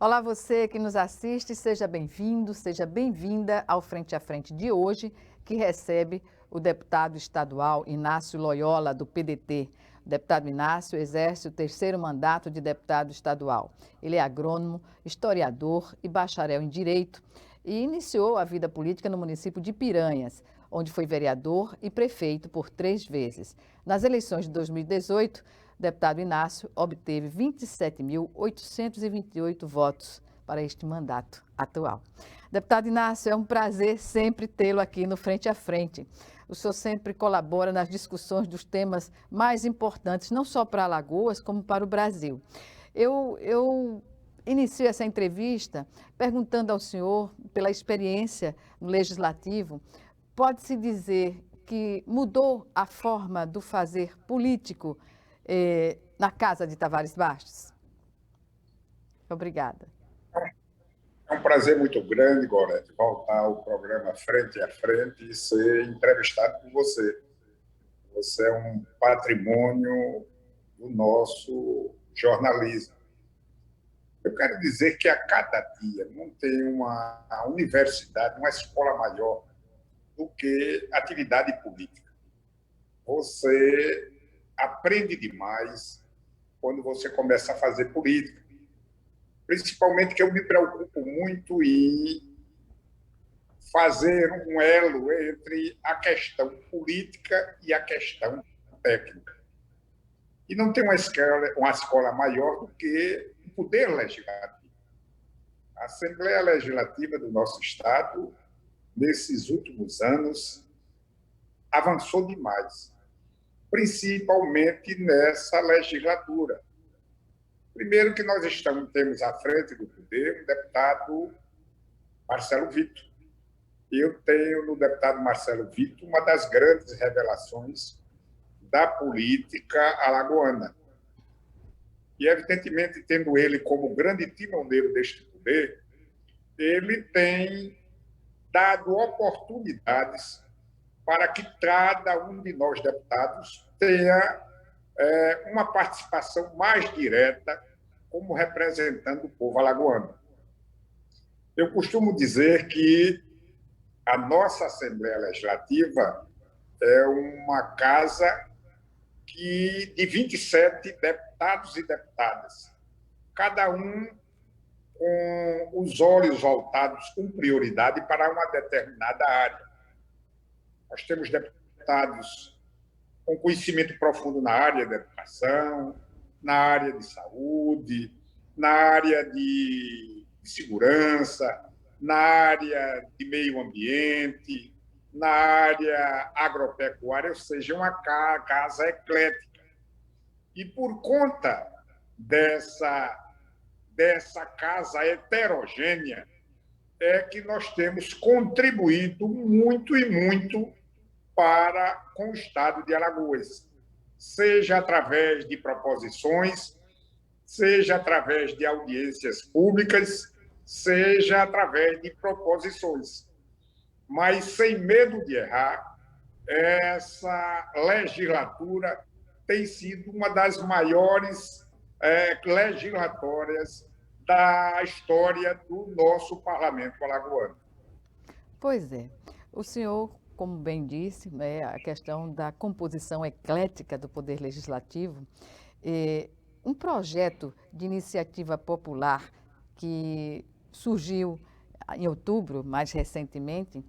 Olá, você que nos assiste, seja bem-vindo, seja bem-vinda ao Frente a Frente de hoje, que recebe o deputado estadual Inácio Loyola, do PDT. O deputado Inácio exerce o terceiro mandato de deputado estadual. Ele é agrônomo, historiador e bacharel em Direito e iniciou a vida política no município de Piranhas, onde foi vereador e prefeito por 3 vezes. Nas eleições de 2018, o deputado Inácio obteve 27.828 votos para este mandato atual. Deputado Inácio, é um prazer sempre tê-lo aqui no Frente a Frente. O senhor sempre colabora nas discussões dos temas mais importantes, não só para Alagoas, como para o Brasil. Eu inicio essa entrevista perguntando ao senhor, pela experiência no Legislativo, pode-se dizer que mudou a forma do fazer político na Casa de Tavares Bastos? Obrigada. É um prazer muito grande, Gorete, voltar ao programa Frente a Frente e ser entrevistado por você. Você é um patrimônio do nosso jornalismo. Eu quero dizer que a cada dia não tem uma universidade, uma escola maior do que atividade política. Você aprende demais quando você começa a fazer política. Principalmente que eu me preocupo muito em fazer um elo entre a questão política e a questão técnica. E não tem uma escola maior do que o poder legislativo. A Assembleia Legislativa do nosso Estado, nesses últimos anos, avançou demais, principalmente nessa legislatura. Primeiro que nós temos à frente do poder o deputado Marcelo Vitor. Eu tenho no deputado Marcelo Vitor uma das grandes revelações da política alagoana. E, evidentemente, tendo ele como grande timoneiro deste poder, ele tem dado oportunidades para que cada um de nós deputados tenha uma participação mais direta como representando o povo alagoano. Eu costumo dizer que a nossa Assembleia Legislativa é uma casa de 27 deputados e deputadas, cada um com os olhos voltados com prioridade para uma determinada área. Nós temos deputados com conhecimento profundo na área da educação, na área de saúde, na área de segurança, na área de meio ambiente, na área agropecuária, ou seja, uma casa eclética. E por conta dessa casa heterogênea, é que nós temos contribuído muito e muito com o Estado de Alagoas, seja através de proposições, seja através de audiências públicas, seja através de proposições. Mas, sem medo de errar, essa legislatura tem sido uma das maiores legislatórias da história do nosso parlamento alagoano. Pois é. O senhor, como bem disse, a questão da composição eclética do Poder Legislativo, um projeto de iniciativa popular que surgiu em outubro, mais recentemente,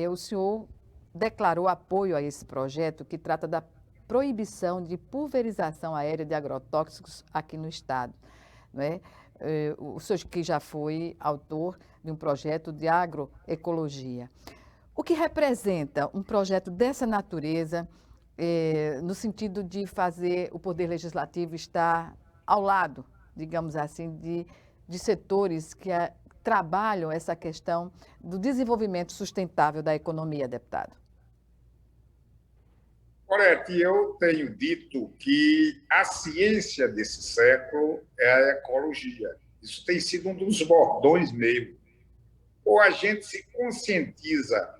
o senhor declarou apoio a esse projeto que trata da proibição de pulverização aérea de agrotóxicos aqui no Estado. Não é? O senhor que já foi autor de um projeto de agroecologia. O que representa um projeto dessa natureza, no sentido de fazer o Poder Legislativo estar ao lado, digamos assim, de setores que trabalham essa questão do desenvolvimento sustentável da economia, deputado? Gorete, eu tenho dito que a ciência desse século é a ecologia. Isso tem sido um dos bordões meio. Ou a gente se conscientiza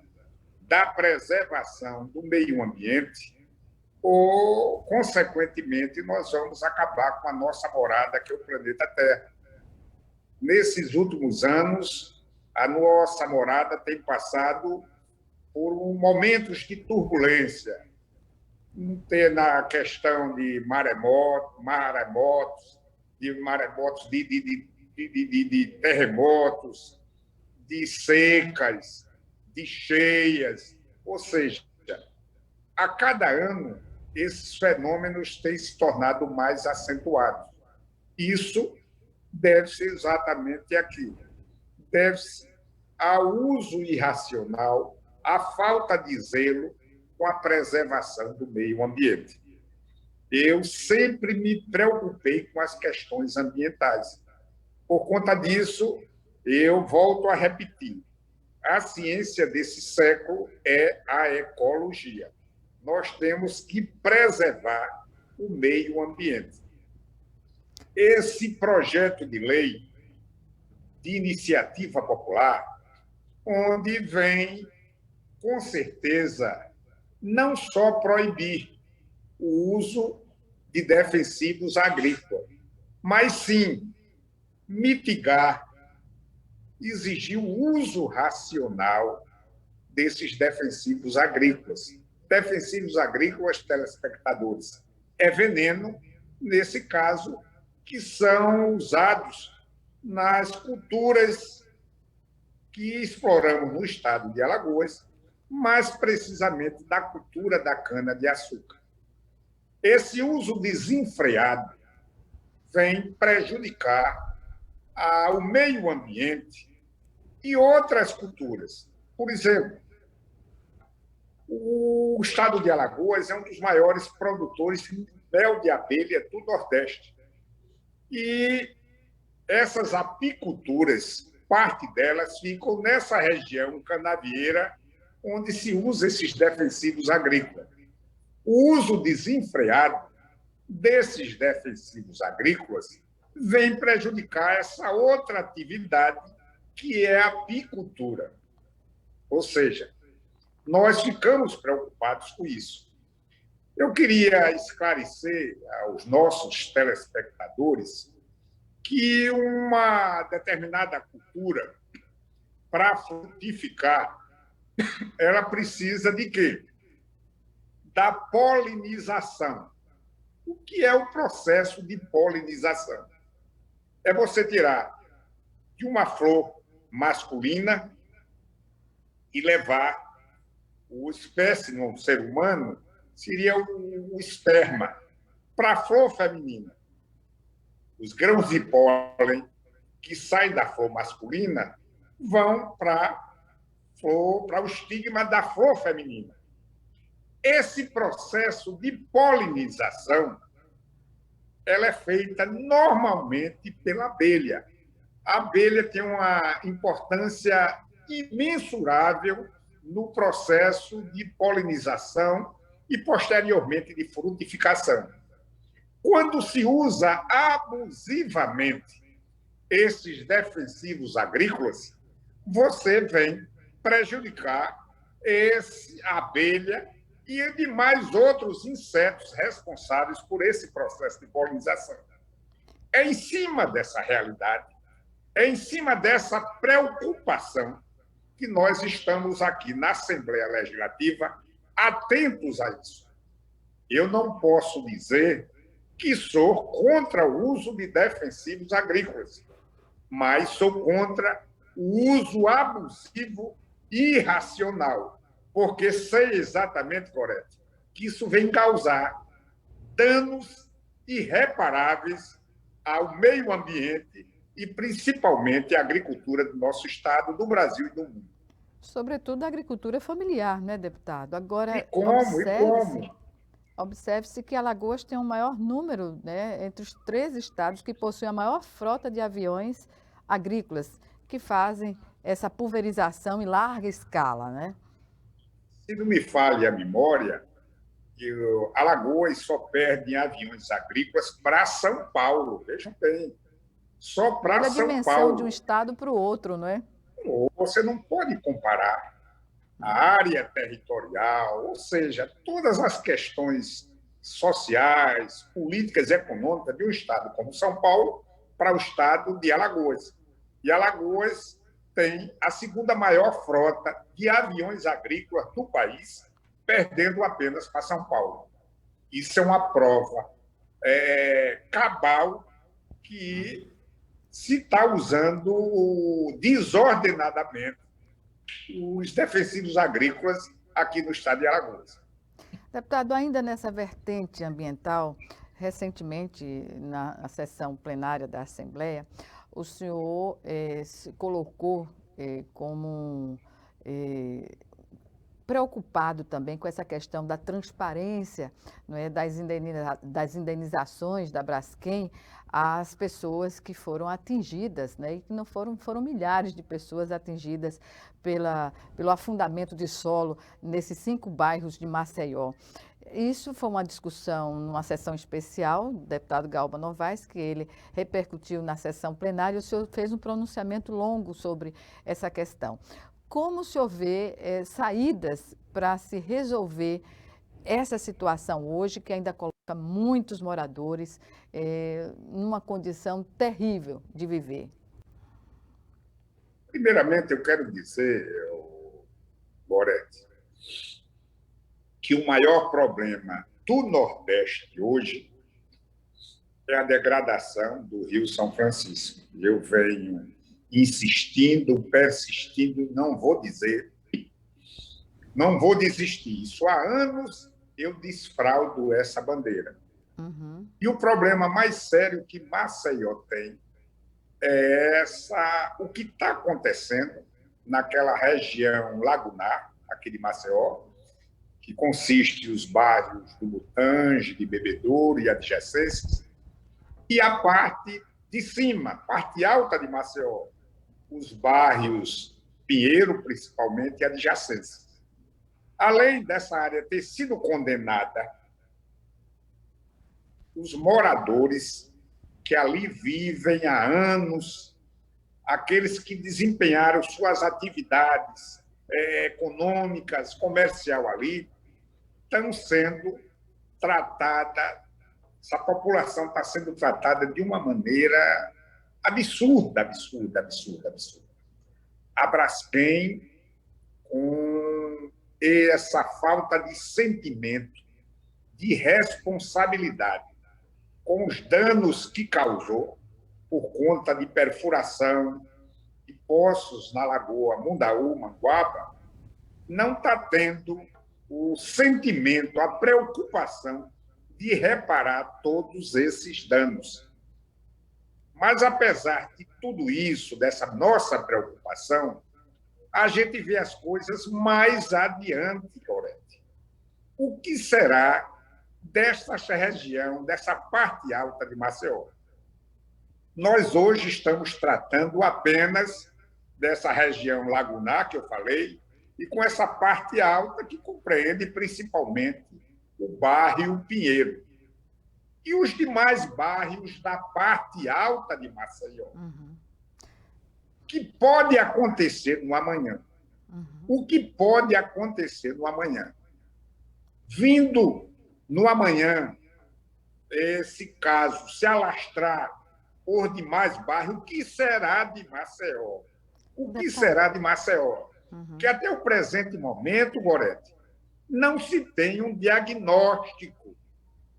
da preservação do meio ambiente, ou, consequentemente, nós vamos acabar com a nossa morada, que é o planeta Terra. nesses últimos anos, a nossa morada tem passado por momentos de turbulência, na questão de maremotos, de terremotos, de secas, de cheias, ou seja, a cada ano esses fenômenos têm se tornado mais acentuados. Isso deve-se exatamente àquilo, deve-se ao uso irracional, à falta de zelo com a preservação do meio ambiente. Eu sempre me preocupei com as questões ambientais. Por conta disso, eu volto a repetir, a ciência desse século é a ecologia. Nós temos que preservar o meio ambiente. Esse projeto de lei de iniciativa popular, onde vem, com certeza, não só proibir o uso de defensivos agrícolas, mas sim mitigar, exigir o uso racional desses defensivos agrícolas. Defensivos agrícolas, telespectadores, é veneno, nesse caso, que são usados nas culturas que exploramos no estado de Alagoas, mais precisamente da cultura da cana-de-açúcar. Esse uso desenfreado vem prejudicar o meio ambiente e outras culturas. Por exemplo, o estado de Alagoas é um dos maiores produtores de mel de abelha do Nordeste. E essas apiculturas, parte delas ficam nessa região canavieira, onde se usa esses defensivos agrícolas. O uso desenfreado desses defensivos agrícolas vem prejudicar essa outra atividade, que é a apicultura. Ou seja, nós ficamos preocupados com isso. Eu queria esclarecer aos nossos telespectadores que uma determinada cultura, para frutificar, ela precisa de quê? Da polinização. O que é o processo de polinização? É você tirar de uma flor masculina e levar o espécime, o ser humano, seria o esperma, para a flor feminina. Os grãos de pólen que saem da flor masculina vão para o estigma da flor feminina. Esse processo de polinização ela é feita normalmente pela abelha. A abelha tem uma importância imensurável no processo de polinização e, posteriormente, de frutificação. Quando se usa abusivamente esses defensivos agrícolas, você vem prejudicar a abelha e demais outros insetos responsáveis por esse processo de polinização. É em cima dessa realidade, é em cima dessa preocupação que nós estamos aqui na Assembleia Legislativa atentos a isso. Eu não posso dizer que sou contra o uso de defensivos agrícolas, mas sou contra o uso abusivo e irracional, porque sei exatamente, Gorete, que isso vem causar danos irreparáveis ao meio ambiente e, principalmente, à agricultura do nosso estado, do Brasil e do mundo. Sobretudo a agricultura familiar, né, deputado? Agora, como? Observe-se que Alagoas tem o maior número, né, entre os 3 estados que possuem a maior frota de aviões agrícolas, que fazem essa pulverização em larga escala, né? Se não me falha a memória, Alagoas só perde em aviões agrícolas para São Paulo, vejam bem, só para São Paulo. A dimensão de um estado para o outro, não é? Você não pode comparar a área territorial, ou seja, todas as questões sociais, políticas e econômicas de um estado como São Paulo para o estado de Alagoas. E Alagoas tem a segunda maior frota de aviões agrícolas do país, perdendo apenas para São Paulo. Isso é uma prova cabal que se está usando desordenadamente os defensivos agrícolas aqui no estado de Alagoas. Deputado, ainda nessa vertente ambiental, recentemente, na sessão plenária da Assembleia, o senhor se colocou como preocupado também com essa questão da transparência, não é, das indenizações da Braskem às pessoas que foram atingidas, né, e que não foram milhares de pessoas atingidas pelo afundamento de solo nesses 5 bairros de Maceió. Isso foi uma discussão numa sessão especial, do deputado Galba Novaes, que ele repercutiu na sessão plenária, e o senhor fez um pronunciamento longo sobre essa questão. Como o senhor vê saídas para se resolver essa situação hoje, que ainda coloca muitos moradores numa condição terrível de viver? Primeiramente, eu quero dizer, Gorete, que o maior problema do Nordeste hoje é a degradação do Rio São Francisco. Eu venho insistindo, persistindo, não vou desistir. Isso há anos eu desfraldo essa bandeira. Uhum. E o problema mais sério que Maceió tem é o que está acontecendo naquela região lagunar, aqui de Maceió, que consiste os bairros do Mutange, de Bebedouro e adjacências, e a parte de cima, parte alta de Maceió, os bairros Pinheiro, principalmente, e adjacências. Além dessa área ter sido condenada, os moradores que ali vivem há anos, aqueles que desempenharam suas atividades econômicas, comercial ali, estão sendo tratada, essa população está sendo tratada de uma maneira absurda. A Braskem, com essa falta de sentimento, de responsabilidade com os danos que causou por conta de perfuração de poços na Lagoa Mundaú, Manguaba, não está tendo o sentimento, a preocupação de reparar todos esses danos. Mas, apesar de tudo isso, dessa nossa preocupação, a gente vê as coisas mais adiante, Gorete. O que será desta região, dessa parte alta de Maceió? Nós hoje estamos tratando apenas dessa região lagunar, que eu falei, e com essa parte alta que compreende principalmente o bairro Pinheiro. E os demais bairros da parte alta de Maceió. Uhum. Que pode acontecer no amanhã? Uhum. O que pode acontecer no amanhã? Vindo no amanhã, esse caso se alastrar por demais bairros, o que será de Maceió? O que será de Maceió? Uhum. Que até o presente momento, Gorete, não se tem um diagnóstico.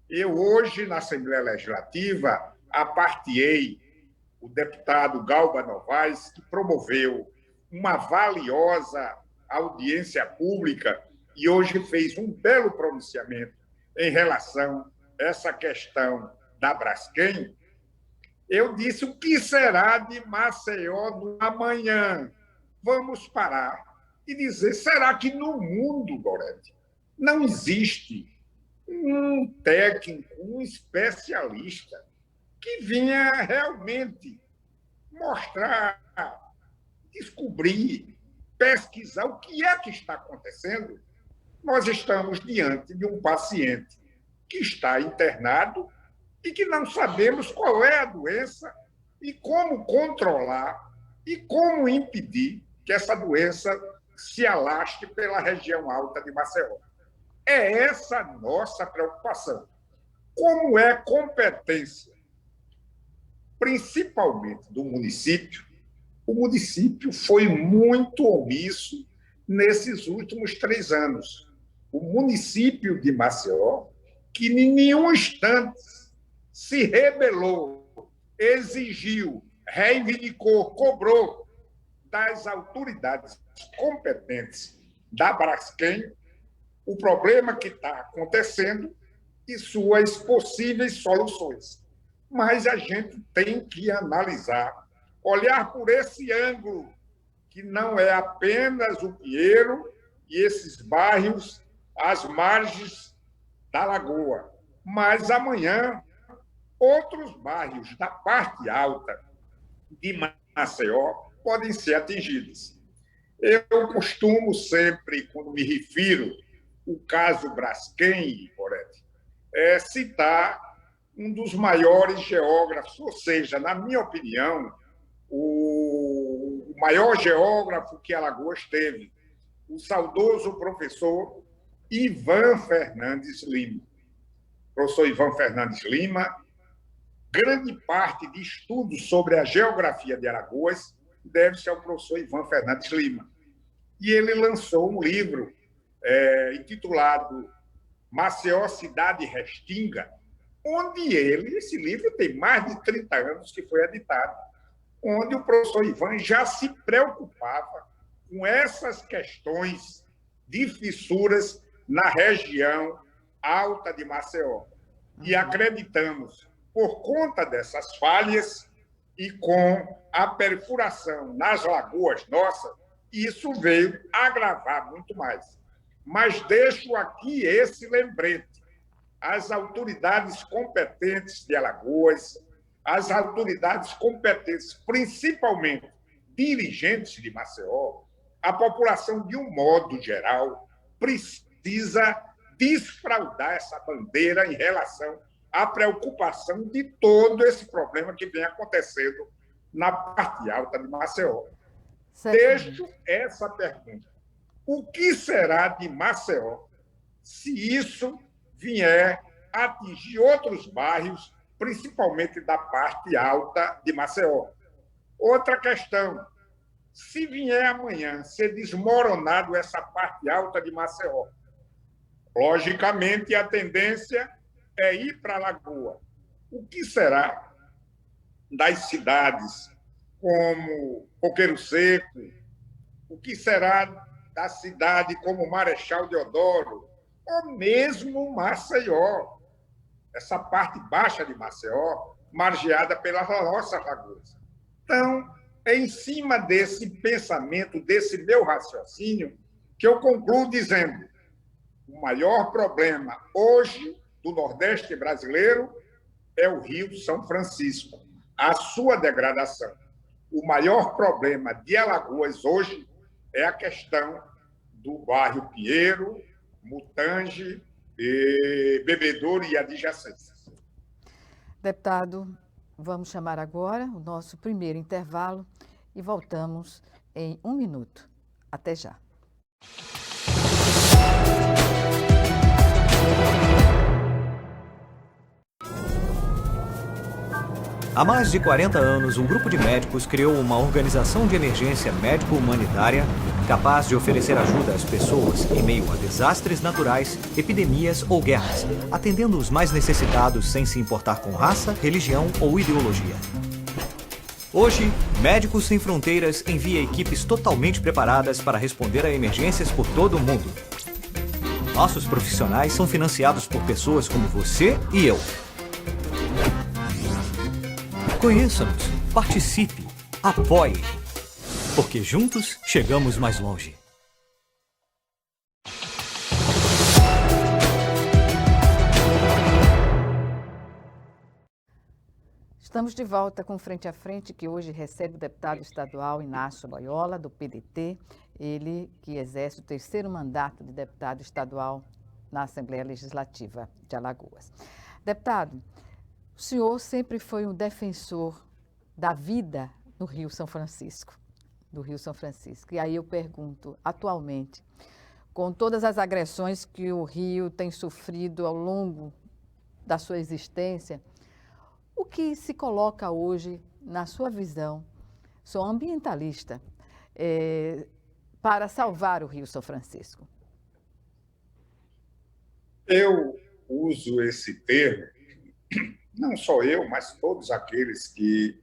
Eu hoje, na Assembleia Legislativa, apartiei o deputado Galba Novaes, que promoveu uma valiosa audiência pública e hoje fez um belo pronunciamento em relação a essa questão da Braskem. Eu disse, o que será de Maceió no amanhã? Vamos parar e dizer, será que no mundo, Gorete, não existe um técnico, um especialista que vinha realmente mostrar, descobrir, pesquisar o que é que está acontecendo? Nós estamos diante de um paciente que está internado e que não sabemos qual é a doença e como controlar e como impedir que essa doença se alastre pela região alta de Maceió. É essa a nossa preocupação. Como é competência, principalmente do município, o município foi muito omisso nesses últimos 3 anos. O município de Maceió, que em nenhum instante se rebelou, exigiu, reivindicou, cobrou das autoridades competentes da Braskem o problema que está acontecendo e suas possíveis soluções. Mas a gente tem que analisar, olhar por esse ângulo, que não é apenas o Pinheiro e esses bairros às margens da lagoa, mas amanhã outros bairros da parte alta de Maceió podem ser atingidos. Eu costumo sempre, quando me refiro ao caso Braskem, Poretti, citar um dos maiores geógrafos, ou seja, na minha opinião, o maior geógrafo que Alagoas teve, o saudoso professor Ivan Fernandes Lima. Professor Ivan Fernandes Lima, grande parte de estudos sobre a geografia de Alagoas deve-se ao professor Ivan Fernandes Lima. E ele lançou um livro intitulado Maceió, Cidade Restinga, onde esse livro tem mais de 30 anos que foi editado, onde o professor Ivan já se preocupava com essas questões de fissuras na região alta de Maceió. E acreditamos, por conta dessas falhas e com a perfuração nas lagoas nossas, isso veio agravar muito mais. Mas deixo aqui esse lembrete. As autoridades competentes de Alagoas, as autoridades competentes, principalmente dirigentes de Maceió, a população, de um modo geral, precisa desfraldar essa bandeira em relação à preocupação de todo esse problema que vem acontecendo na parte alta de Maceió. Deixo essa pergunta. O que será de Maceió se isso vier atingir outros bairros, principalmente da parte alta de Maceió? Outra questão, se vier amanhã ser desmoronado essa parte alta de Maceió, logicamente a tendência é ir para a Lagoa. O que será das cidades como Coqueiro Seco? O que será da cidade como Marechal Deodoro? Ou mesmo Maceió, essa parte baixa de Maceió, margeada pelas nossas lagoas. Então, é em cima desse pensamento, desse meu raciocínio, que eu concluo dizendo: o maior problema hoje do Nordeste brasileiro é o Rio São Francisco, a sua degradação. O maior problema de Alagoas hoje é a questão do bairro Pinheiro, Mutange, Bebedouro e adjacências. Deputado, vamos chamar agora o nosso primeiro intervalo e voltamos em 1 minuto. Até já. Há mais de 40 anos, um grupo de médicos criou uma organização de emergência médico-humanitária capaz de oferecer ajuda às pessoas em meio a desastres naturais, epidemias ou guerras, atendendo os mais necessitados sem se importar com raça, religião ou ideologia. Hoje, Médicos Sem Fronteiras envia equipes totalmente preparadas para responder a emergências por todo o mundo. Nossos profissionais são financiados por pessoas como você e eu. Conheça-nos, participe, apoie, porque juntos chegamos mais longe. Estamos de volta com Frente a Frente, que hoje recebe o deputado estadual Inácio Loyola, do PDT, ele que exerce o 3º mandato de deputado estadual na Assembleia Legislativa de Alagoas. Deputado, o senhor sempre foi um defensor da vida no Rio São Francisco, do Rio São Francisco. E aí eu pergunto, atualmente, com todas as agressões que o Rio tem sofrido ao longo da sua existência, o que se coloca hoje, na sua visão, sou ambientalista, para salvar o Rio São Francisco? Eu uso esse termo, não só eu, mas todos aqueles que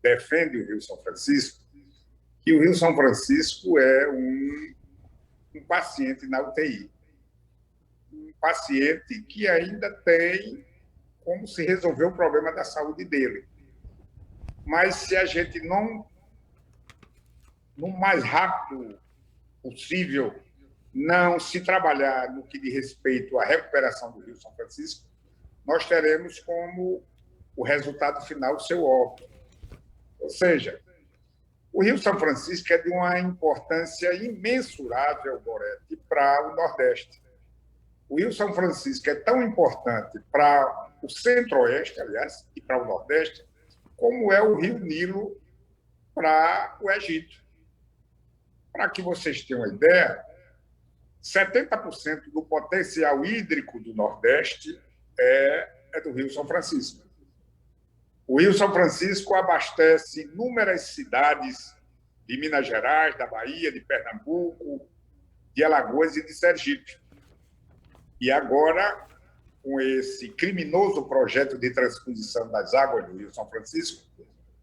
defendem o Rio São Francisco, que o Rio São Francisco é um paciente na UTI. Um paciente que ainda tem como se resolver o problema da saúde dele. Mas se a gente não, no mais rápido possível, não se trabalhar no que diz respeito à recuperação do Rio São Francisco, nós teremos como o resultado final o seu óbito. Ou seja, o Rio São Francisco é de uma importância imensurável, Gorete, para o Nordeste. O Rio São Francisco é tão importante para o Centro-Oeste, aliás, e para o Nordeste, como é o Rio Nilo para o Egito. Para que vocês tenham uma ideia, 70% do potencial hídrico do Nordeste é do Rio São Francisco. O Rio São Francisco abastece inúmeras cidades de Minas Gerais, da Bahia, de Pernambuco, de Alagoas e de Sergipe. E agora, com esse criminoso projeto de transposição das águas do Rio São Francisco,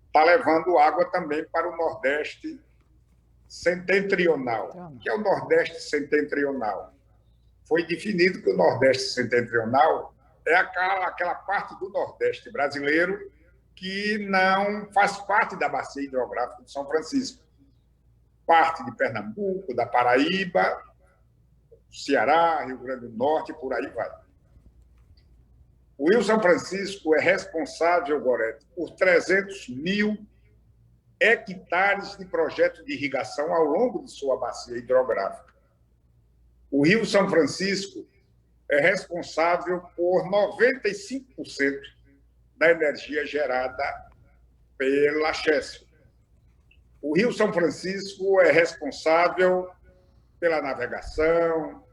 está levando água também para o Nordeste setentrional. O que é o Nordeste setentrional? Foi definido que o Nordeste setentrional é aquela parte do Nordeste brasileiro que não faz parte da bacia hidrográfica de São Francisco. Parte de Pernambuco, da Paraíba, Ceará, Rio Grande do Norte, e por aí vai. O Rio São Francisco é responsável, Gorete, por 300 mil hectares de projeto de irrigação ao longo de sua bacia hidrográfica. O Rio São Francisco é responsável por 95% da energia gerada pela Chesf. O Rio São Francisco é responsável pela navegação,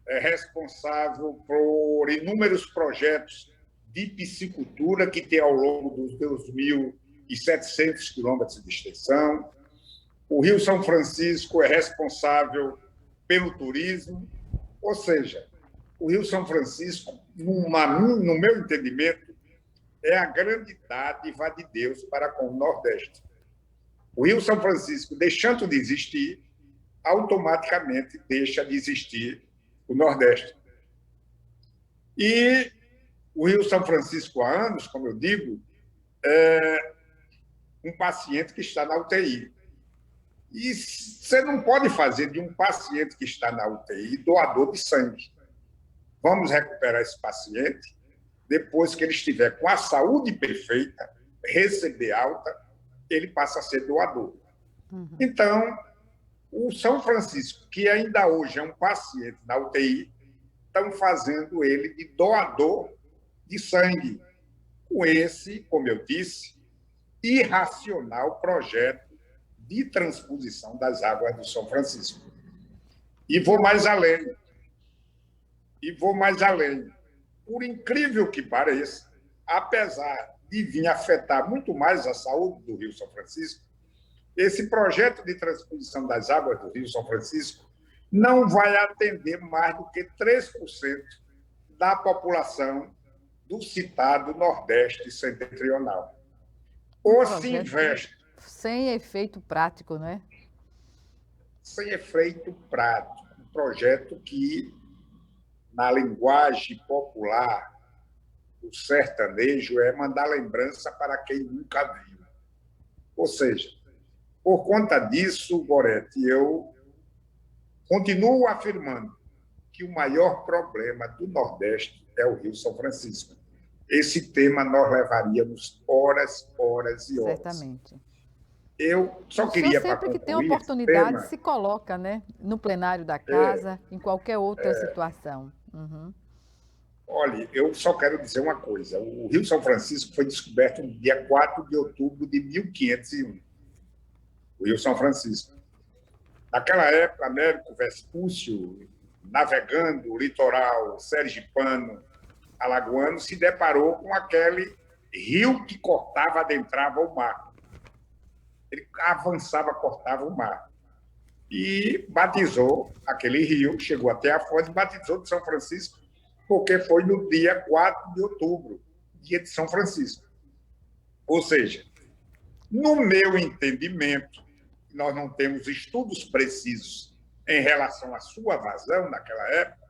é responsável por inúmeros projetos de piscicultura que tem ao longo dos 2.700 quilômetros de extensão. O Rio São Francisco é responsável pelo turismo, ou seja, o Rio São Francisco, no meu entendimento, é a grande dádiva de Deus para com o Nordeste. O Rio São Francisco, deixando de existir, automaticamente deixa de existir o Nordeste. E o Rio São Francisco, há anos, como eu digo, é um paciente que está na UTI. E você não pode fazer de um paciente que está na UTI doador de sangue. Vamos recuperar esse paciente depois que ele estiver com a saúde perfeita, receber alta, ele passa a ser doador. Então, o São Francisco, que ainda hoje é um paciente na UTI, estão fazendo ele de doador de sangue, com esse, como eu disse, irracional projeto de transposição das águas do São Francisco. E vou mais além. Por incrível que pareça, apesar de vir afetar muito mais a saúde do Rio São Francisco, esse projeto de transposição das águas do Rio São Francisco não vai atender mais do que 3% da população do citado Nordeste setentrional. Ou se investe. Sem efeito prático, não é? Sem efeito prático. Um projeto que, na linguagem popular do sertanejo, é mandar lembrança para quem nunca viu. Ou seja, por conta disso, Gorete, eu continuo afirmando que o maior problema do Nordeste é o Rio São Francisco. Esse tema nós levaríamos horas e horas. Certamente. Eu só queria, para concluir, sempre que tem oportunidade, se coloca, né? No plenário da casa, em qualquer outra situação. Olha, eu só quero dizer uma coisa. O Rio São Francisco foi descoberto no dia 4 de outubro de 1501. O Rio São Francisco. Naquela época, Américo Vespúcio, navegando o litoral sergipano, alagoano, se deparou com aquele rio que cortava, adentrava o mar. Ele avançava, cortava o mar. E batizou aquele rio, chegou até a foz e batizou de São Francisco, porque foi no dia 4 de outubro, dia de São Francisco. Ou seja, no meu entendimento, nós não temos estudos precisos em relação à sua vazão naquela época,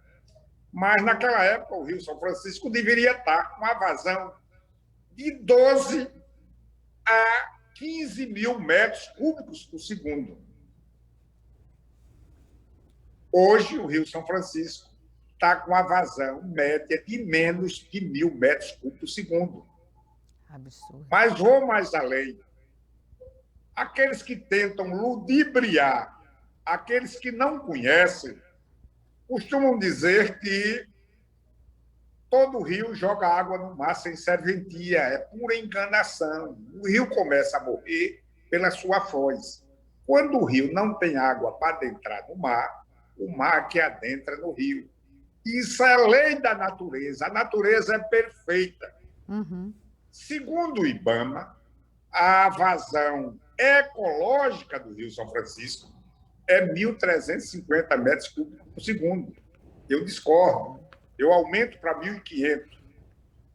mas naquela época o Rio São Francisco deveria estar com a vazão de 12 a 15 mil metros cúbicos por segundo. Hoje, o Rio São Francisco está com a vazão média de menos de 1.000 metros cúbicos por segundo. Absurdo. Mas vou mais além. Aqueles que tentam ludibriar, aqueles que não conhecem, costumam dizer que todo rio joga água no mar sem serventia. É pura enganação. O rio começa a morrer pela sua foz. Quando o rio não tem água para adentrar no mar, o mar que adentra no rio. Isso é lei da natureza. A natureza é perfeita. Uhum. Segundo o IBAMA, a vazão ecológica do Rio São Francisco é 1.350 metros cúbicos por segundo. Eu discordo. Eu aumento para 1.500.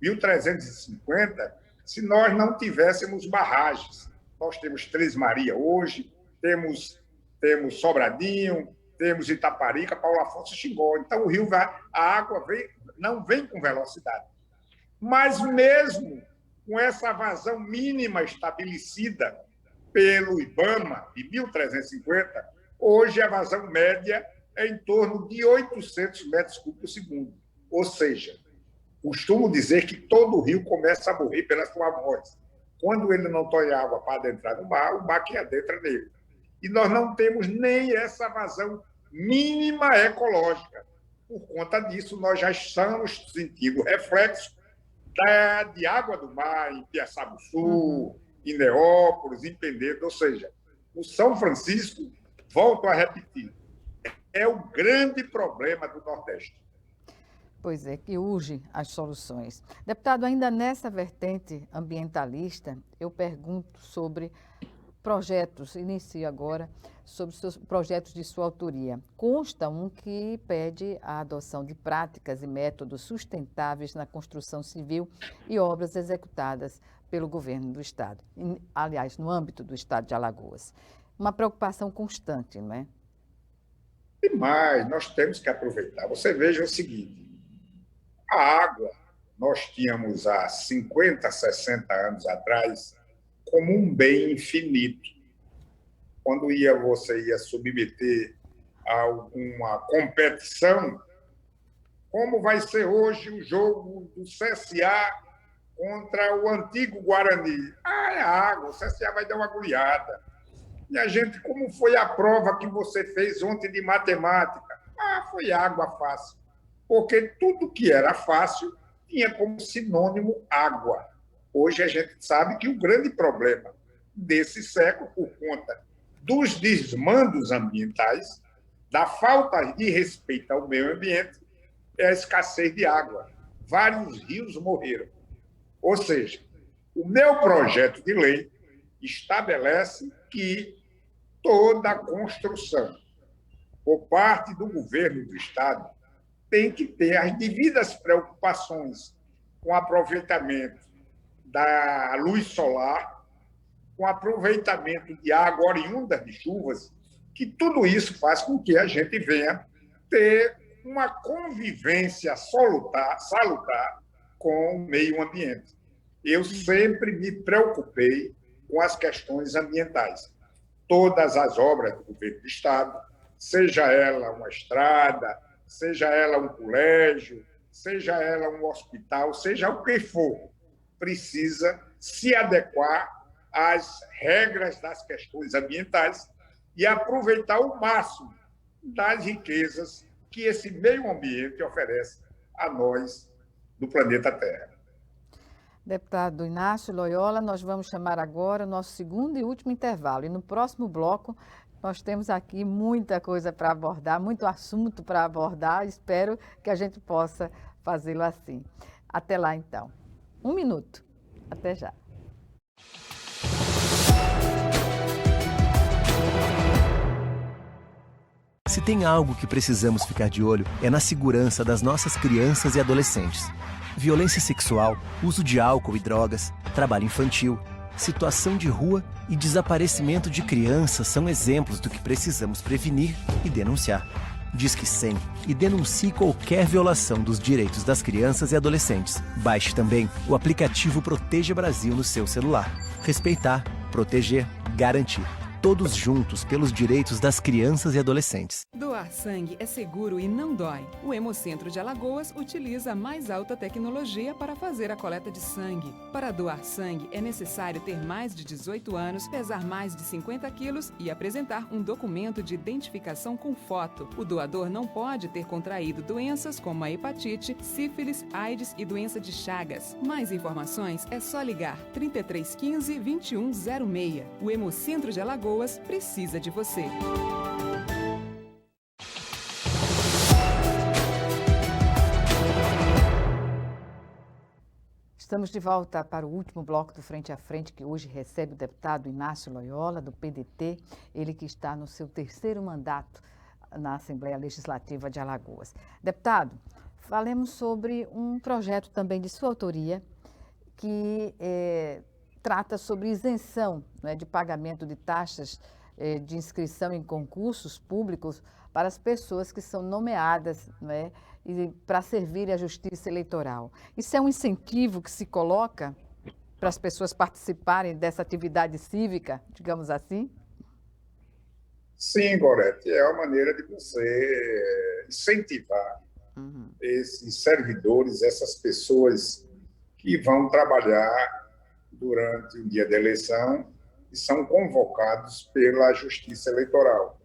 1.350 se nós não tivéssemos barragens. Nós temos Três Marias hoje, temos Sobradinho, temos Itaparica, Paulo Afonso e Xingó. Então, o rio a água não vem com velocidade. Mas mesmo com essa vazão mínima estabelecida pelo IBAMA, de 1.350, hoje a vazão média é em torno de 800 metros cúbicos por segundo. Ou seja, costumo dizer que todo rio começa a morrer pela sua voz. Quando ele não tem água para adentrar no mar, o mar que adentra nele. E nós não temos nem essa vazão mínima ecológica. Por conta disso, nós já estamos sentindo reflexo de água do mar em Piaçabuçu, em Neópolis, em Peneda. Ou seja, o São Francisco, volto a repetir, é o grande problema do Nordeste. Pois é, que urge as soluções. Deputado, ainda nessa vertente ambientalista, eu pergunto sobre projetos, inicio agora, sobre seus projetos de sua autoria. Consta um que pede a adoção de práticas e métodos sustentáveis na construção civil e obras executadas pelo governo do Estado, aliás, no âmbito do Estado de Alagoas. Uma preocupação constante, não é? Demais, nós temos que aproveitar. Você veja o seguinte, a água, nós tínhamos há 50, 60 anos atrás, como um bem infinito. Quando você ia submeter a uma competição, como vai ser hoje o jogo do CSA contra o antigo Guarani? É água, o CSA vai dar uma goleada. E a gente, como foi a prova que você fez ontem de matemática? Foi água fácil. Porque tudo que era fácil tinha como sinônimo água. Hoje a gente sabe que o grande problema desse século, por conta dos desmandos ambientais, da falta de respeito ao meio ambiente, é a escassez de água. Vários rios morreram. Ou seja, o meu projeto de lei estabelece que toda a construção por parte do governo do Estado tem que ter as devidas preocupações com aproveitamento da luz solar, com aproveitamento de água oriunda de chuvas, que tudo isso faz com que a gente venha ter uma convivência salutar com o meio ambiente. Eu sempre me preocupei com as questões ambientais. Todas as obras do governo do Estado, seja ela uma estrada, seja ela um colégio, seja ela um hospital, seja o que for, precisa se adequar às regras das questões ambientais e aproveitar o máximo das riquezas que esse meio ambiente oferece a nós do planeta Terra. Deputado Inácio Loyola, nós vamos chamar agora o nosso segundo e último intervalo. E no próximo bloco, nós temos aqui muita coisa para abordar, muito assunto para abordar. Espero que a gente possa fazê-lo assim. Até lá, então. 1 minuto. Até já. Se tem algo que precisamos ficar de olho, é na segurança das nossas crianças e adolescentes. Violência sexual, uso de álcool e drogas, trabalho infantil, situação de rua e desaparecimento de crianças são exemplos do que precisamos prevenir e denunciar. Disque 100 e denuncie qualquer violação dos direitos das crianças e adolescentes. Baixe também o aplicativo Proteja Brasil no seu celular. Respeitar, proteger, garantir. Todos juntos pelos direitos das crianças e adolescentes. Doar sangue é seguro e não dói. O Hemocentro de Alagoas utiliza a mais alta tecnologia para fazer a coleta de sangue. Para doar sangue, é necessário ter mais de 18 anos, pesar mais de 50 quilos e apresentar um documento de identificação com foto. O doador não pode ter contraído doenças como a hepatite, sífilis, AIDS e doença de Chagas. Mais informações é só ligar 3315 2106. O Hemocentro de Alagoas precisa de você. Estamos de volta para o último bloco do Frente a Frente, que hoje recebe o deputado Inácio Loyola, do PDT, ele que está no seu terceiro mandato na Assembleia Legislativa de Alagoas. Deputado, falemos sobre um projeto também de sua autoria, que trata sobre isenção, né, de pagamento de taxas de inscrição em concursos públicos para as pessoas que são nomeadas, né, para servir à justiça eleitoral. Isso é um incentivo que se coloca para as pessoas participarem dessa atividade cívica, digamos assim? Sim, Gorete, é uma maneira de você incentivar esses servidores, essas pessoas que vão trabalhar durante o dia da eleição e são convocados pela Justiça Eleitoral.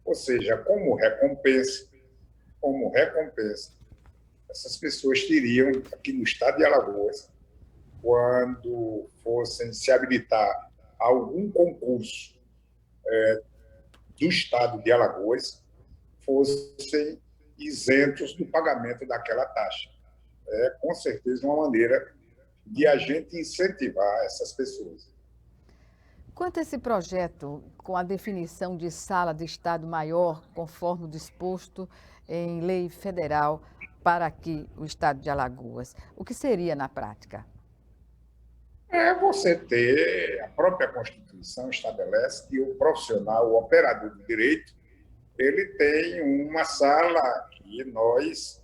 Ou seja, como recompensa, essas pessoas teriam, aqui no estado de Alagoas, quando fossem se habilitar a algum concurso do estado de Alagoas, fossem isentos do pagamento daquela taxa. É, com certeza, uma maneira de a gente incentivar essas pessoas. Quanto a esse projeto, com a definição de sala de Estado maior, conforme disposto em lei federal para aqui o estado de Alagoas, o que seria na prática? É você ter, a própria Constituição estabelece que o profissional, o operador do direito, ele tem uma sala que nós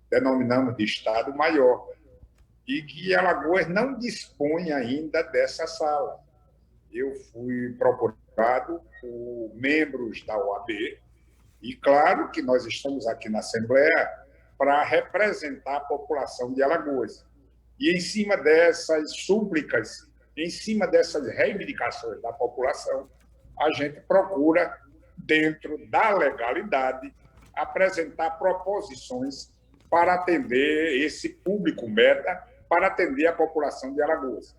denominamos de Estado maior, e que Alagoas não dispõe ainda dessa sala. Eu fui procurado por membros da OAB e, claro, que nós estamos aqui na Assembleia para representar a população de Alagoas. E, em cima dessas súplicas, em cima dessas reivindicações da população, a gente procura, dentro da legalidade, apresentar proposições para atender esse público meta, para atender a população de Alagoas.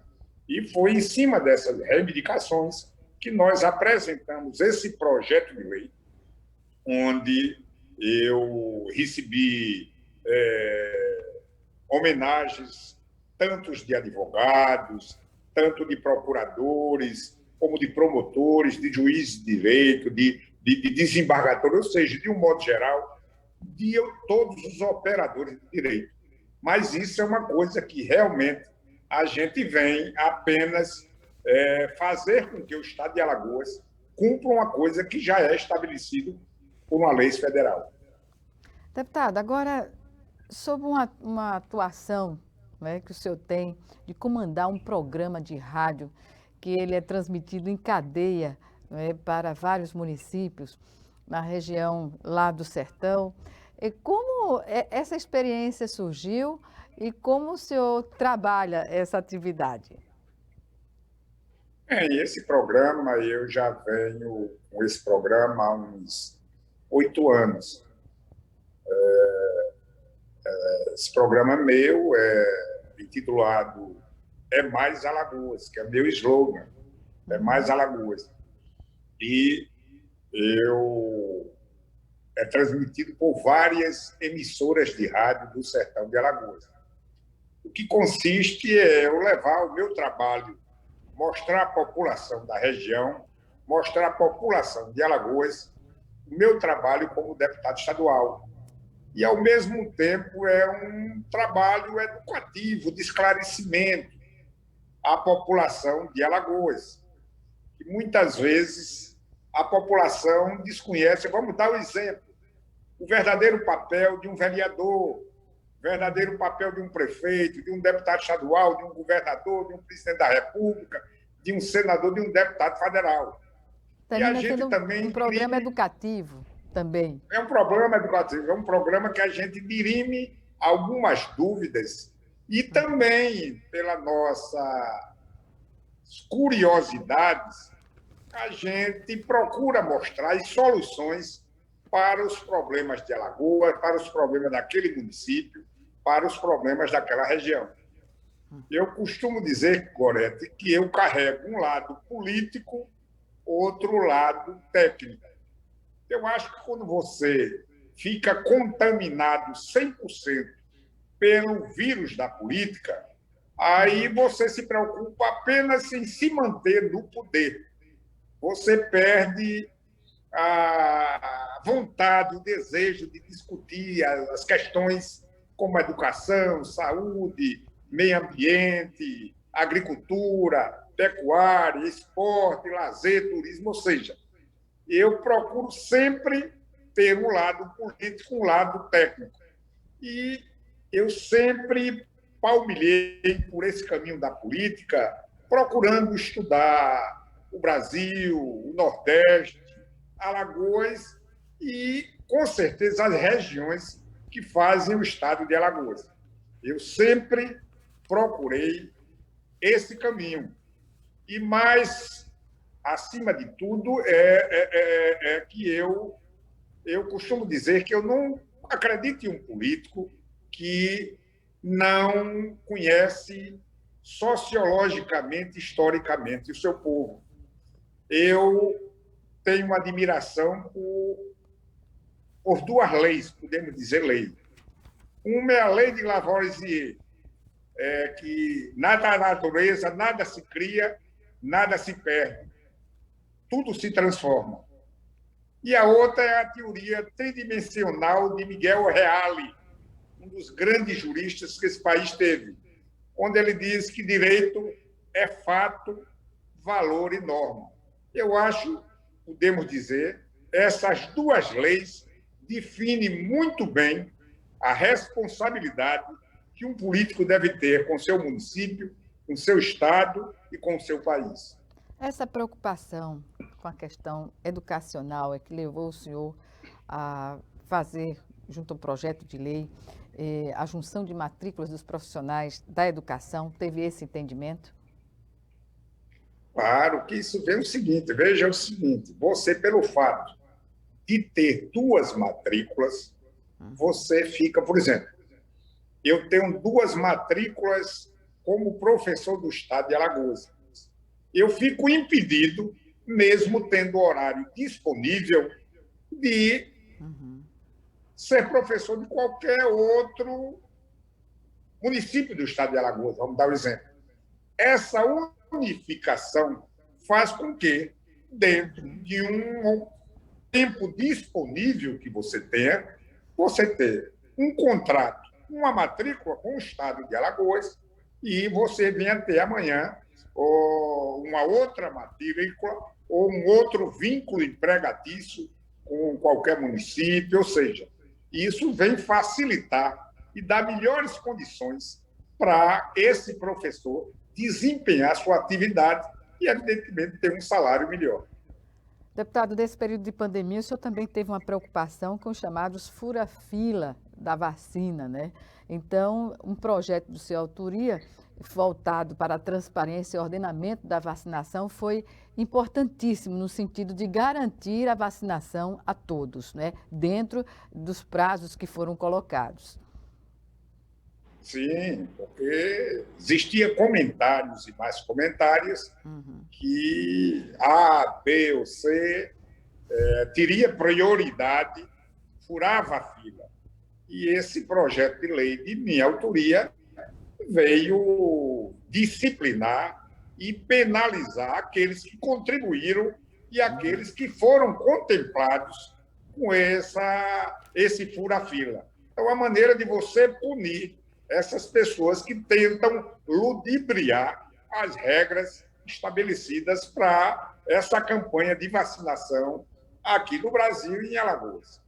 E foi em cima dessas reivindicações que nós apresentamos esse projeto de lei, onde eu recebi homenagens tanto de advogados, tanto de procuradores, como de promotores, de juízes de direito, de desembargadores, ou seja, de um modo geral, de todos os operadores de direito. Mas isso é uma coisa que realmente a gente vem apenas fazer com que o Estado de Alagoas cumpra uma coisa que já é estabelecido por uma lei federal. Deputado, agora, sobre uma atuação, né, que o senhor tem de comandar um programa de rádio, que ele é transmitido em cadeia, né, para vários municípios na região lá do Sertão. E como essa experiência surgiu e como o senhor trabalha essa atividade? Esse programa, eu já venho com esse programa há uns 8 anos. Esse programa meu é intitulado É Mais Alagoas, que é meu slogan, É Mais Alagoas. E é transmitido por várias emissoras de rádio do Sertão de Alagoas. O que consiste é eu levar o meu trabalho, mostrar à população da região, mostrar à população de Alagoas o meu trabalho como deputado estadual. E, ao mesmo tempo, é um trabalho educativo, de esclarecimento à população de Alagoas, que muitas vezes a população desconhece. Vamos dar um exemplo: o verdadeiro papel de um vereador, o verdadeiro papel de um prefeito, de um deputado estadual, de um governador, de um presidente da República, de um senador, de um deputado federal. Termina sendo um programa educativo também. É um programa educativo, é um programa que a gente dirime algumas dúvidas e também, pela nossa curiosidades, a gente procura mostrar as soluções para os problemas de Alagoas, para os problemas daquele município, para os problemas daquela região. Eu costumo dizer, Gorete, que eu carrego um lado político, outro lado técnico. Eu acho que quando você fica contaminado 100% pelo vírus da política, aí você se preocupa apenas em se manter no poder. Você perde a vontade, o desejo de discutir as questões como educação, saúde, meio ambiente, agricultura, pecuária, esporte, lazer, turismo, ou seja, eu procuro sempre ter um lado político, um lado técnico. E eu sempre palmilhei por esse caminho da política, procurando estudar o Brasil, o Nordeste, Alagoas e, com certeza, as regiões que fazem o estado de Alagoas. Eu sempre procurei esse caminho. E mais, acima de tudo, é que eu costumo dizer que eu não acredito em um político que não conhece sociologicamente, historicamente, o seu povo. Eu tenho uma admiração por duas leis, podemos dizer lei. Uma é a lei de Lavoisier, que nada na natureza, nada se cria, nada se perde, tudo se transforma. E a outra é a teoria tridimensional de Miguel Reale, um dos grandes juristas que esse país teve, onde ele diz que direito é fato, valor e norma. Eu acho, podemos dizer, essas duas leis definem muito bem a responsabilidade que um político deve ter com seu município, com seu estado e com seu país. Essa preocupação com a questão educacional é que levou o senhor a fazer, junto ao projeto de lei, a junção de matrículas dos profissionais da educação. Teve esse entendimento? Claro que isso vem o seguinte, veja o seguinte, você, pelo fato de ter duas matrículas, você fica, por exemplo, eu tenho duas matrículas como professor do estado de Alagoas. Eu fico impedido, mesmo tendo horário disponível, de ser professor de qualquer outro município do estado de Alagoas. Vamos dar um exemplo. Essa unificação faz com que, dentro de um tempo disponível que você tenha, você ter um contrato, uma matrícula com o estado de Alagoas e você venha ter amanhã ou uma outra matrícula ou um outro vínculo empregatício com qualquer município, ou seja, isso vem facilitar e dar melhores condições para esse professor desempenhar sua atividade e, evidentemente, ter um salário melhor. Deputado, nesse período de pandemia, o senhor também teve uma preocupação com os chamados fura-fila da vacina, né? Então, um projeto de sua autoria, voltado para a transparência e ordenamento da vacinação, foi importantíssimo no sentido de garantir a vacinação a todos, né? Dentro dos prazos que foram colocados. Sim, porque existia comentários e mais comentários que A, B ou C teria prioridade, furava a fila. E esse projeto de lei de minha autoria veio disciplinar e penalizar aqueles que contribuíram e aqueles que foram contemplados com esse fura-fila. Então, a maneira de você punir essas pessoas que tentam ludibriar as regras estabelecidas para essa campanha de vacinação aqui no Brasil e em Alagoas.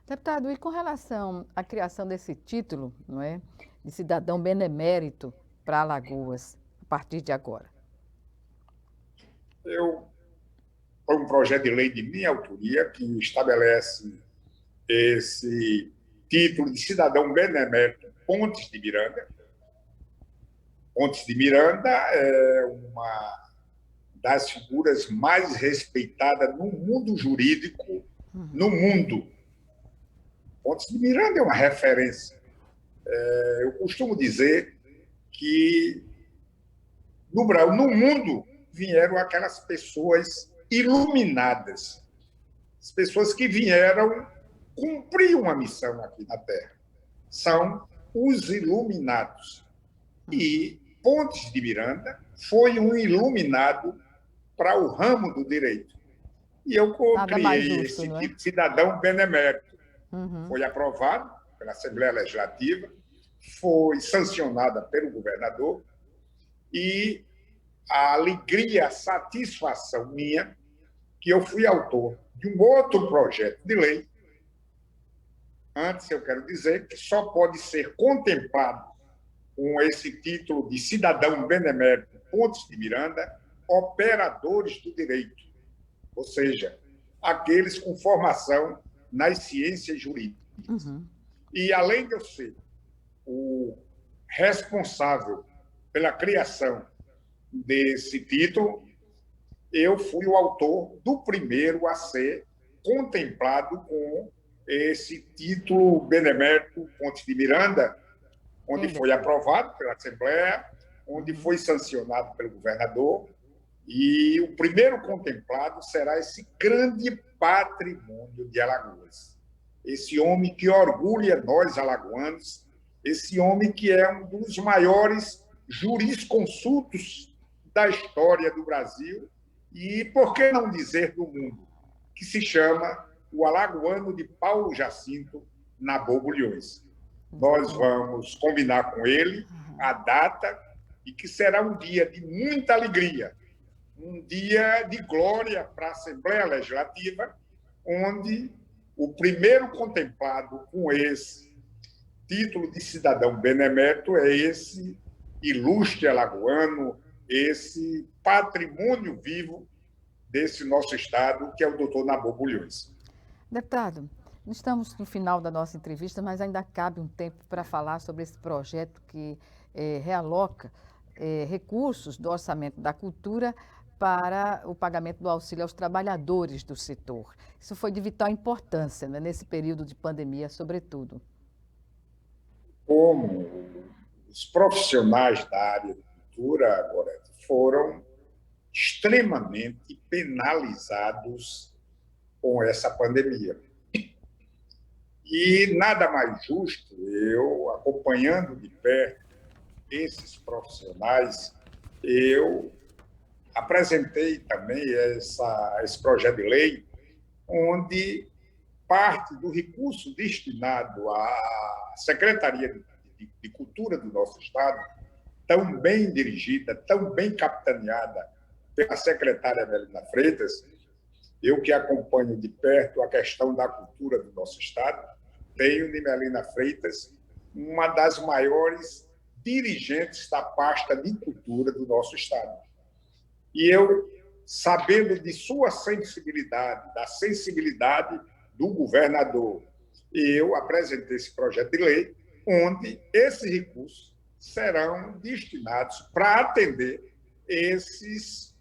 Deputado, e com relação à criação desse título, não é, de cidadão benemérito para Alagoas, a partir de agora? Foi um projeto de lei de minha autoria que estabelece esse título de cidadão benemérito Pontes de Miranda. Pontes de Miranda é uma das figuras mais respeitadas no mundo jurídico, no mundo. Pontes de Miranda é uma referência. Eu costumo dizer que no mundo vieram aquelas pessoas iluminadas, as pessoas que vieram cumprir uma missão aqui na Terra. São os iluminados. E Pontes de Miranda foi um iluminado para o ramo do direito. E eu criei esse tipo de cidadão benemérito. Foi aprovado pela Assembleia Legislativa, foi sancionada pelo governador, e a alegria, a satisfação minha, que eu fui autor de um outro projeto de lei. Antes, eu quero dizer que só pode ser contemplado com esse título de cidadão benemérito Pontes de Miranda operadores do direito, ou seja, aqueles com formação nas ciências jurídicas. E, além de eu ser o responsável pela criação desse título, eu fui o autor do primeiro a ser contemplado com esse título benemérito Pontes de Miranda, onde foi aprovado pela Assembleia, onde foi sancionado pelo governador, e o primeiro contemplado será esse grande patrimônio de Alagoas. Esse homem que orgulha nós alagoanos, esse homem que é um dos maiores jurisconsultos da história do Brasil e, por que não dizer, do mundo, que se chama o alagoano de Paulo Jacinto Nabô Bulhões. Nós vamos combinar com ele a data e que será um dia de muita alegria, um dia de glória para a Assembleia Legislativa, onde o primeiro contemplado com esse título de cidadão benemérito é esse ilustre alagoano, esse patrimônio vivo desse nosso estado, que é o doutor Nabô Bulhões. Deputado, estamos no final da nossa entrevista, mas ainda cabe um tempo para falar sobre esse projeto que realoca recursos do orçamento da cultura para o pagamento do auxílio aos trabalhadores do setor. Isso foi de vital importância, né, nesse período de pandemia, sobretudo. Como os profissionais da área de cultura agora foram extremamente penalizados com essa pandemia. E nada mais justo, eu acompanhando de perto esses profissionais, eu apresentei também esse projeto de lei, onde parte do recurso destinado à Secretaria de Cultura do nosso Estado, tão bem dirigida, tão bem capitaneada pela secretária Melina Freitas, eu que acompanho de perto a questão da cultura do nosso Estado, tenho de Melina Freitas uma das maiores dirigentes da pasta de cultura do nosso Estado. E eu, sabendo de sua sensibilidade, da sensibilidade do governador, eu apresentei esse projeto de lei, onde esses recursos serão destinados para atender esses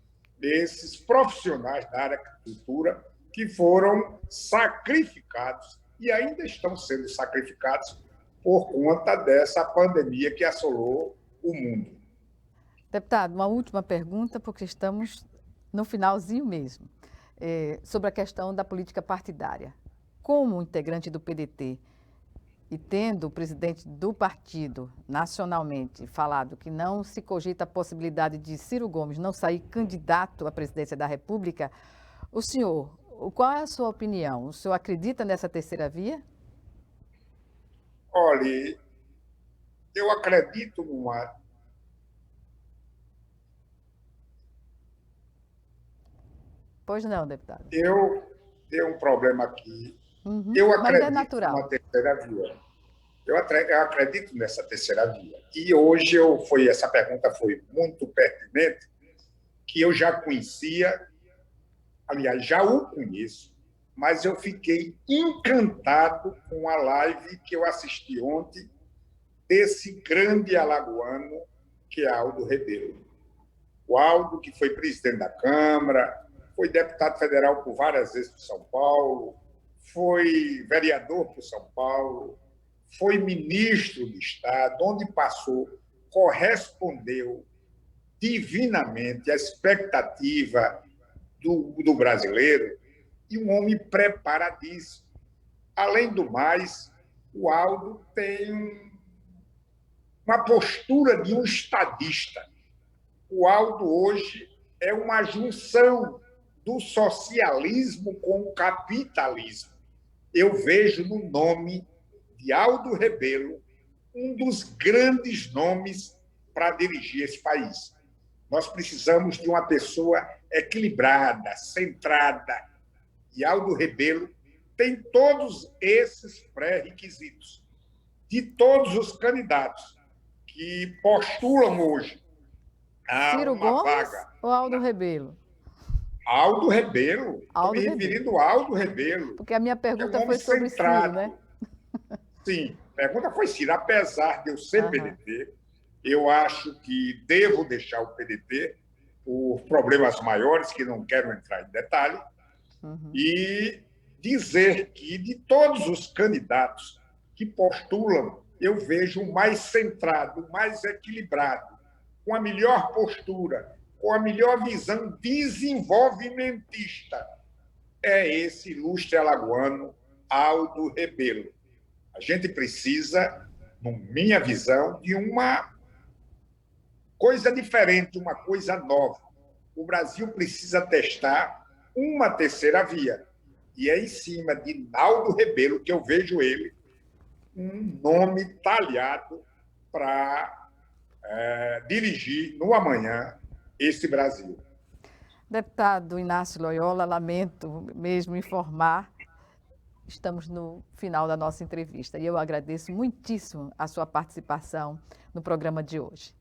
profissionais da área de cultura que foram sacrificados e ainda estão sendo sacrificados por conta dessa pandemia que assolou o mundo. Deputado, uma última pergunta, porque estamos no finalzinho mesmo, sobre a questão da política partidária. Como integrante do PDT e tendo o presidente do partido nacionalmente falado que não se cogita a possibilidade de Ciro Gomes não sair candidato à presidência da República, o senhor qual é a sua opinião? O senhor acredita nessa terceira via? Olha, eu acredito numa... Pois não, deputado. Eu tenho um problema aqui. Uhum, Eu mas é acredito natural. numa terceira via. Eu acredito nessa terceira via. E hoje essa pergunta foi muito pertinente, que eu já conhecia, aliás, já o conheço, mas eu fiquei encantado com a live que eu assisti ontem desse grande alagoano que é Aldo Rebelo. O Aldo, que foi presidente da Câmara, foi deputado federal por várias vezes por São Paulo, foi vereador por São Paulo, foi ministro do Estado, onde passou, correspondeu divinamente à expectativa do brasileiro, e um homem preparadíssimo. Além do mais, o Aldo tem uma postura de um estadista. O Aldo hoje é uma junção do socialismo com o capitalismo. Eu vejo no nome de Aldo Rebelo um dos grandes nomes para dirigir esse país. Nós precisamos de uma pessoa equilibrada, centrada. E Aldo Rebelo tem todos esses pré-requisitos. De todos os candidatos que postulam hoje a Ciro uma Gomes vaga... ou Aldo Rebelo? Aldo Rebelo. Estou me referindo a Aldo Rebelo. Porque a minha pergunta é um foi sobre centrado. Ciro, né? Sim, a pergunta foi Ciro. Apesar de eu ser PDT, eu acho que devo deixar o PDT por problemas maiores, que não quero entrar em detalhe, e dizer que de todos os candidatos que postulam, eu vejo o mais centrado, o mais equilibrado, com a melhor postura, com a melhor visão desenvolvimentista. É esse ilustre alagoano, Aldo Rebelo. A gente precisa, na minha visão, de uma coisa diferente, uma coisa nova. O Brasil precisa testar uma terceira via. E é em cima de Aldo Rebelo que eu vejo ele um nome talhado para dirigir no amanhã esse Brasil. Deputado Inácio Loyola, lamento mesmo informar, estamos no final da nossa entrevista e eu agradeço muitíssimo a sua participação no programa de hoje.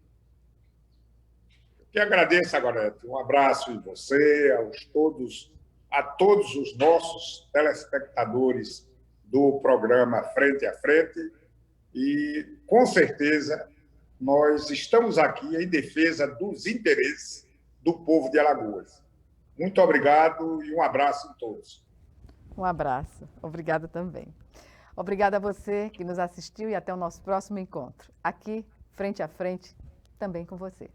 Que agradeço, Gorete. Um abraço em você, a todos os nossos telespectadores do programa Frente a Frente, e, com certeza, nós estamos aqui em defesa dos interesses do povo de Alagoas. Muito obrigado e um abraço a todos. Um abraço. Obrigada também. Obrigada a você que nos assistiu e até o nosso próximo encontro. Aqui, Frente a Frente, também com você.